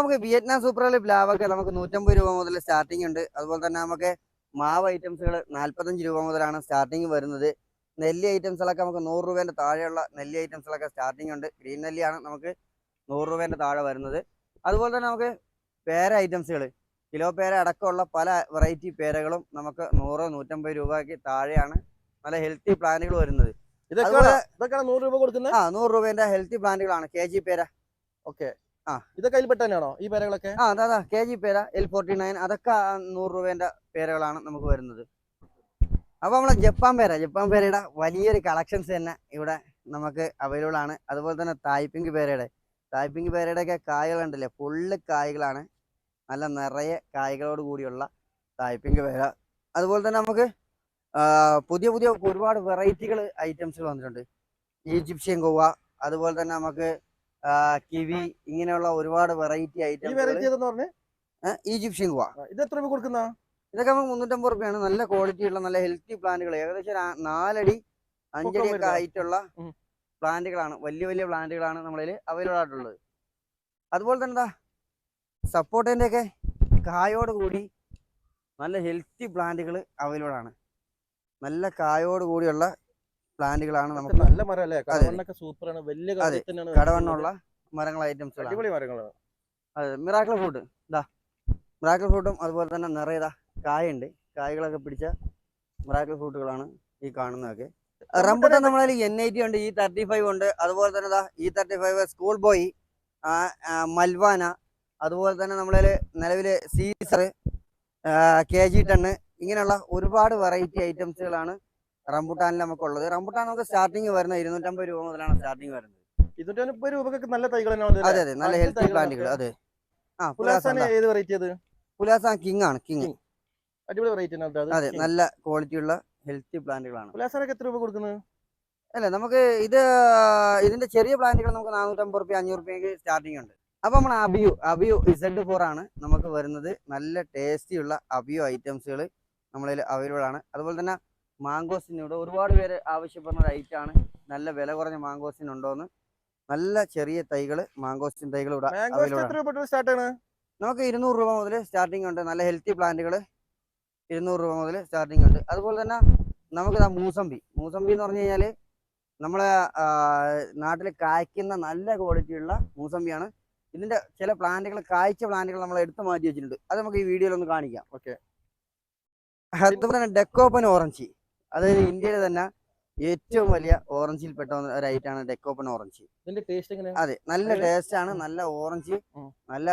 നമുക്ക് Vietnam super Ali പ്ലാവൊക്കെ നമുക്ക് 150 രൂപ മുതൽ സ്റ്റാർട്ടിംഗ് ഉണ്ട്. അതുപോലെ തന്നെ നമുക്ക് മാവ് ഐറ്റംസുകൾ 45 രൂപ മുതലാണ് സ്റ്റാർട്ടിങ് വരുന്നത്. നെല്ലി ഐറ്റംസുകളൊക്കെ നമുക്ക് 100 രൂപേൻ്റെ താഴെയുള്ള നെല്ലി ഐറ്റംസുകളൊക്കെ സ്റ്റാർട്ടിംഗ് ഉണ്ട്. ഗ്രീൻ നെല്ലിയാണ് നമുക്ക് 100 രൂപേൻ്റെ താഴെ വരുന്നത്. അതുപോലെ തന്നെ നമുക്ക് പേര ഐറ്റംസുകൾ കിലോ പേര അടക്കമുള്ള പല വെറൈറ്റി പേരകളും നമുക്ക് 100-150 രൂപയ്ക്ക് താഴെയാണ് നല്ല ഹെൽത്തി പ്ലാന്റുകൾ വരുന്നത്. ഇതൊക്കെ 100 രൂപ കൊടുക്കുന്നത്? 100 രൂപേൻ്റെ ഹെൽത്തി പ്ലാന്റുകളാണ് KG പേര. ഓക്കെ, ഇതൊക്കെ അതിൽപ്പെട്ട തന്നെയാണോ ഈ പേരകളൊക്കെ? അതാ KG പേര, L49 അതൊക്കെ 100 രൂപേൻ്റെ പേരകളാണ് നമുക്ക് വരുന്നത്. അപ്പോൾ നമ്മളെ ജപ്പാൻ പേരയുടെ വലിയൊരു കളക്ഷൻസ് തന്നെ ഇവിടെ നമുക്ക് അവൈലബിൾ ആണ്. അതുപോലെ തന്നെ തായ്പിങ്ക് പേരയുടെ ഒക്കെ കായകളുണ്ടല്ലേ, ഫുള്ള് കായ്കളാണ്, നല്ല നിറയെ കായ്കളോട് കൂടിയുള്ള തായ്പിങ്ക് പേര. അതുപോലെ തന്നെ നമുക്ക് പുതിയ ഒരുപാട് വെറൈറ്റികൾ ഐറ്റംസുകൾ വന്നിട്ടുണ്ട്. ഈജിപ്ഷ്യൻ ഗോവ, അതുപോലെ തന്നെ നമുക്ക് കിവി, ഇങ്ങനെയുള്ള ഒരുപാട് വെറൈറ്റി ഐറ്റംസ്. ഈജിപ്ഷ്യൻ ഗോവ ഇത് എത്ര രൂപ കൊടുക്കുന്ന? ഇതൊക്കെ നമുക്ക് 350 രൂപയാണ്. നല്ല ക്വാളിറ്റി ഉള്ള നല്ല ഹെൽത്തി പ്ലാന്റുകൾ, ഏകദേശം 4 അടി 5 അടി ഒക്കെ ആയിട്ടുള്ള പ്ലാന്റുകളാണ്, വലിയ പ്ലാന്റുകളാണ് നമ്മളിൽ അവൈലബിൾ ആയിട്ടുള്ളത്. അതുപോലെ തന്നെ സപ്പോർട്ടിൻ്റെ ഒക്കെ കായോട് കൂടി നല്ല ഹെൽത്തി പ്ലാന്റുകൾ അവൈലബിൾ ആണ്. നല്ല കായോട് കൂടിയുള്ള പ്ലാന്റുകളാണ് നമുക്ക്. നല്ല മരമല്ലേ, കടവണ്ണൊക്കെ സൂപ്പറാണ്, വലിയ കടവണ്ണമുള്ള മരങ്ങൾ ഐറ്റംസുകളാണ്. അതെ, മിറാക്കിൾ ഫ്രൂട്ടും അതുപോലെ തന്നെ നിറയെ കായുണ്ട്, കായ്കളൊക്കെ പിടിച്ച മിറാക്കിൾ ഫ്രൂട്ടുകളാണ് ഈ കാണുന്നതൊക്കെ. റംബുട്ടാൻ നമ്മളതിൽ N80 ഉണ്ട്, E35 ഉണ്ട്. അതുപോലെ തന്നെ E35 സ്കൂൾ ബോയ്, മൽവാന, അതുപോലെ തന്നെ നമ്മളതിൽ നിലവിൽ സീസർ, KG 10 ഇങ്ങനെയുള്ള ഒരുപാട് വെറൈറ്റി ഐറ്റംസുകളാണ് റംബുട്ടാനിൽ നമുക്കുള്ളത്. റംബുട്ടാൻ നമുക്ക് സ്റ്റാർട്ടിങ് വരുന്നത് 250 രൂപ മുതലാണ് സ്റ്റാർട്ടിങ് വരുന്നത്. 250 രൂപക്ക് നല്ല തൈകൾ. അതെ, നല്ല ഹെൽത്തി പ്ലാന്റുകൾ. അതെ, ഏത് വെറൈറ്റി? അത് പുലാസാൻ കിങ് ആണ്. അടിപൊളി വെറൈറ്റി. അതെ, നല്ല ക്വാളിറ്റി ഉള്ള ഹെൽത്തി പ്ലാന്റുകളാണ്. പുലാസാനൊക്കെ എത്ര രൂപ കൊടുക്കുന്നത്? അല്ല, നമുക്ക് ഇതിന്റെ ചെറിയ പ്ലാന്റുകൾ നമുക്ക് 450 രൂപ 500 രൂപയ്ക്ക് സ്റ്റാർട്ടിംഗ് ഉണ്ട്. അപ്പൊ നമ്മൾ അബിയു Z4 ആണ് നമുക്ക് വരുന്നത്. നല്ല ടേസ്റ്റി ഉള്ള അബിയു ഐറ്റംസുകൾ നമ്മളിൽ അവൈലബിൾ ആണ്. അതുപോലെ തന്നെ മാങ്കോസിനോട് ഒരുപാട് പേര് ആവശ്യപ്പെടുന്ന ഒരു ഐറ്റമാണ്. നല്ല വില കുറഞ്ഞ മാങ്കോസിൻ ഉണ്ടോന്ന്, നല്ല ചെറിയ തൈകൾ, മാങ്കോസ്റ്റിൻ തൈകൾ ഇവിടെ നമുക്ക് 200 രൂപ മുതൽ സ്റ്റാർട്ടിംഗ് ഉണ്ട്. നല്ല ഹെൽത്തി പ്ലാന്റുകൾ 200 രൂപ മുതൽ സ്റ്റാർട്ടിംഗ് ഉണ്ട്. അതുപോലെ തന്നെ നമുക്ക് മൂസമ്പി എന്ന് പറഞ്ഞു കഴിഞ്ഞാൽ നമ്മളെ നാട്ടിൽ കായ്ക്കുന്ന നല്ല ക്വാളിറ്റിയുള്ള മൂസമ്പിയാണ്. ഇതിന്റെ ചില പ്ലാന്റുകൾ, കായ്ച്ച പ്ലാന്റുകൾ നമ്മൾ എടുത്തു മാറ്റി വെച്ചിട്ടുണ്ട്. അത് നമുക്ക് ഈ വീഡിയോയിൽ ഒന്ന് കാണിക്കാം. ഓക്കെ. അതുപോലെ തന്നെ ഡെക്കോപ്പൻ ഓറഞ്ച്, അതായത് ഇന്ത്യയിലെ തന്നെ ഏറ്റവും വലിയ ഓറഞ്ചിൽ പെട്ട ഒരു ഐറ്റാണ് ഡെക്കോപ്പൻ ഓറഞ്ച്. ഇതിന്റെ ടേസ്റ്റ് എങ്ങനെയാണ്? അതെ, നല്ല ടേസ്റ്റ് ആണ്. നല്ല ഓറഞ്ച്, നല്ല